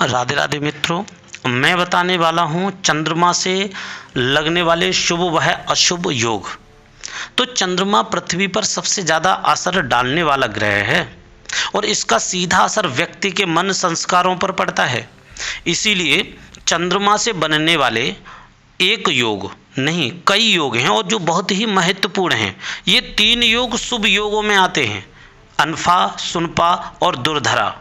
राधे राधे मित्रों, मैं बताने वाला हूँ चंद्रमा से लगने वाले शुभ व अशुभ योग। तो चंद्रमा पृथ्वी पर सबसे ज़्यादा असर डालने वाला ग्रह है और इसका सीधा असर व्यक्ति के मन संस्कारों पर पड़ता है। इसीलिए चंद्रमा से बनने वाले एक योग नहीं, कई योग हैं और जो बहुत ही महत्वपूर्ण हैं। ये 3 योग शुभ योगों में आते हैं, अनफा, सुनपा और दुर्धरा।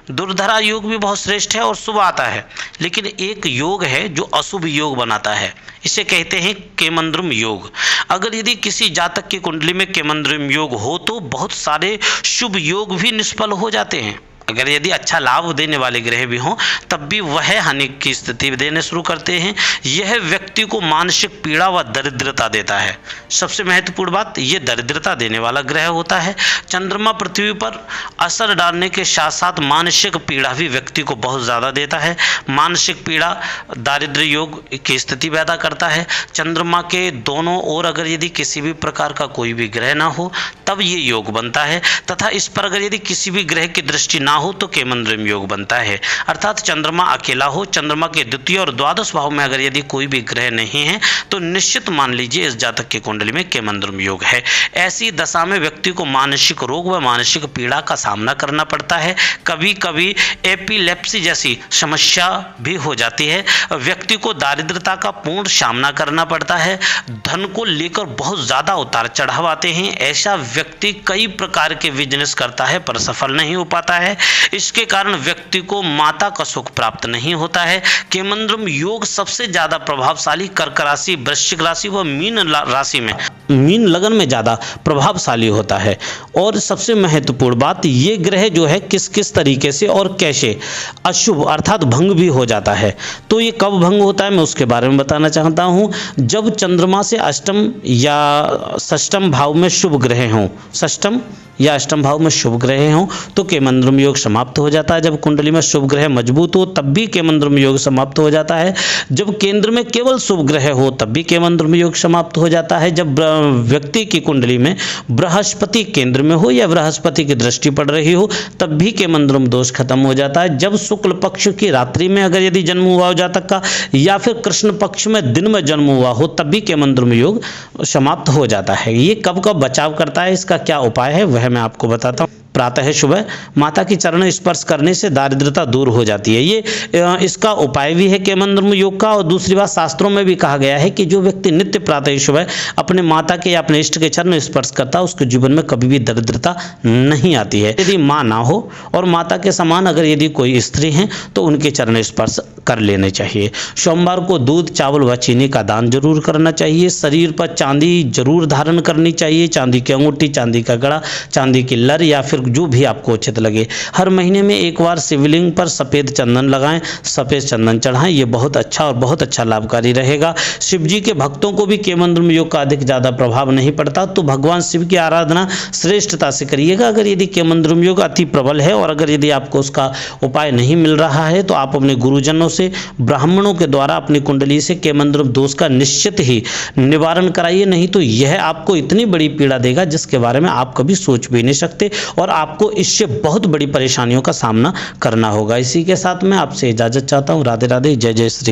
दुर्धरा योग भी बहुत श्रेष्ठ है और शुभ आता है, लेकिन एक योग है जो अशुभ योग बनाता है। इसे कहते हैं केमंद्रुम योग। अगर यदि किसी जातक की कुंडली में केमंद्रुम योग हो तो बहुत सारे शुभ योग भी निष्फल हो जाते हैं। अगर यदि अच्छा लाभ देने वाले ग्रह भी हों तब भी वह हानि की स्थिति देने शुरू करते हैं। यह व्यक्ति को मानसिक पीड़ा व दरिद्रता देता है। सबसे महत्वपूर्ण बात, ये दरिद्रता देने वाला ग्रह होता है। चंद्रमा पृथ्वी पर असर डालने के साथ साथ मानसिक पीड़ा भी व्यक्ति को बहुत ज़्यादा देता है। मानसिक पीड़ा दारिद्र्य योग की स्थिति पैदा करता है। चंद्रमा के दोनों ओर अगर यदि किसी भी प्रकार का कोई भी ग्रह ना हो तब ये योग बनता है, तथा इस पर अगर यदि किसी भी ग्रह की दृष्टि ना हो तो केमंद्रुम योग बनता है। अर्थात चंद्रमा अकेला हो, चंद्रमा के द्वितीय और द्वादश भाव में अगर यदि कोई भी ग्रह नहीं है तो निश्चित मान लीजिए इस जातक की कुंडली में केमंद्रुम योग है। ऐसी दशा में व्यक्ति को मानसिक रोग व मानसिक पीड़ा का सामना करना पड़ता है। कभी कभी एपिलेप्सी जैसी समस्या भी हो जाती है। व्यक्ति को दारिद्रता का पूर्ण सामना करना पड़ता है। धन को लेकर बहुत ज़्यादा उतार चढ़ाव आते हैं। ऐसा व्यक्ति कई प्रकार के बिजनेस करता है पर सफल नहीं हो पाता है। इसके कारण व्यक्ति को माता का सुख प्राप्त नहीं होता है। केमंद्रुम योग सबसे ज्यादा प्रभावशाली कर्क राशि, वृश्चिक राशि व मीन राशि में, मीन लगन में ज्यादा प्रभावशाली होता है। और सबसे महत्वपूर्ण बात, ये ग्रह जो है किस किस तरीके से और कैसे अशुभ अर्थात भंग भी हो जाता है। तो ये कब भंग होता है मैं उसके बारे में बताना चाहता हूँ। जब चंद्रमा से अष्टम या षष्ठम भाव में शुभ ग्रह हों, षष्ठम या अष्टम भाव में शुभ ग्रह हों तो केमंद्रुम योग समाप्त हो जाता है। जब कुंडली में शुभ ग्रह मजबूत हो तब भी केमंद्रुम योग समाप्त हो जाता है। जब केंद्र में केवल शुभ ग्रह हो तब भी केमंद्रुम योग समाप्त हो जाता है। जब व्यक्ति की कुंडली में बृहस्पति केंद्र में हो या बृहस्पति की दृष्टि पड़ रही हो तब भी केमंद्रुम दोष खत्म हो जाता है। जब शुक्ल पक्ष की रात्रि में अगर यदि जन्म हुआ हो जातक का या फिर कृष्ण पक्ष में दिन में जन्म हुआ हो तब भी केमंद्रुम योग समाप्त हो जाता है। ये कब कब बचाव करता है, इसका क्या उपाय है वह मैं आपको बताता हूँ। प्रातः सुबह माता की चरण स्पर्श करने से दारिद्रता दूर हो जाती है। ये इसका उपाय भी है केमंद्रुम योग का। और दूसरी बात, शास्त्रों में भी कहा गया है कि जो व्यक्ति नित्य प्रातः सुबह अपने माता के या अपने इष्ट के चरण स्पर्श करता है उसके जीवन में कभी भी दरिद्रता नहीं आती है। यदि माँ ना हो और माता के समान अगर यदि कोई स्त्री हैं तो उनके चरण स्पर्श कर लेने चाहिए। सोमवार को दूध, चावल व चीनी का दान जरूर करना चाहिए। शरीर पर चांदी जरूर धारण करनी चाहिए। चांदी की अंगूठी, चांदी का गड़ा, चांदी की लर या फिर जो भी आपको उचित लगे। हर महीने में एक बार शिवलिंग पर सफ़ेद चंदन लगाएं, सफ़ेद चंदन चढ़ाएं। ये बहुत अच्छा और बहुत अच्छा लाभकारी रहेगा। शिव जी के भक्तों को भी केमंद्रुम योग का अधिक ज़्यादा प्रभाव नहीं पड़ता तो भगवान शिव की आराधना श्रेष्ठता से करिएगा। अगर यदि केमंद्रुम योग अति प्रबल है और अगर यदि आपको उसका उपाय नहीं मिल रहा है तो आप अपने गुरुजनों से, ब्राह्मणों के द्वारा अपनी कुंडली से केमंद्रुम दोष का निश्चित ही निवारण कराइए। नहीं तो यह आपको इतनी बड़ी पीड़ा देगा जिसके बारे में आप कभी सोच भी नहीं सकते और आपको इससे बहुत बड़ी परेशानियों का सामना करना होगा। इसी के साथ मैं आपसे इजाजत चाहता हूँ। राधे राधे, जय जय श्री।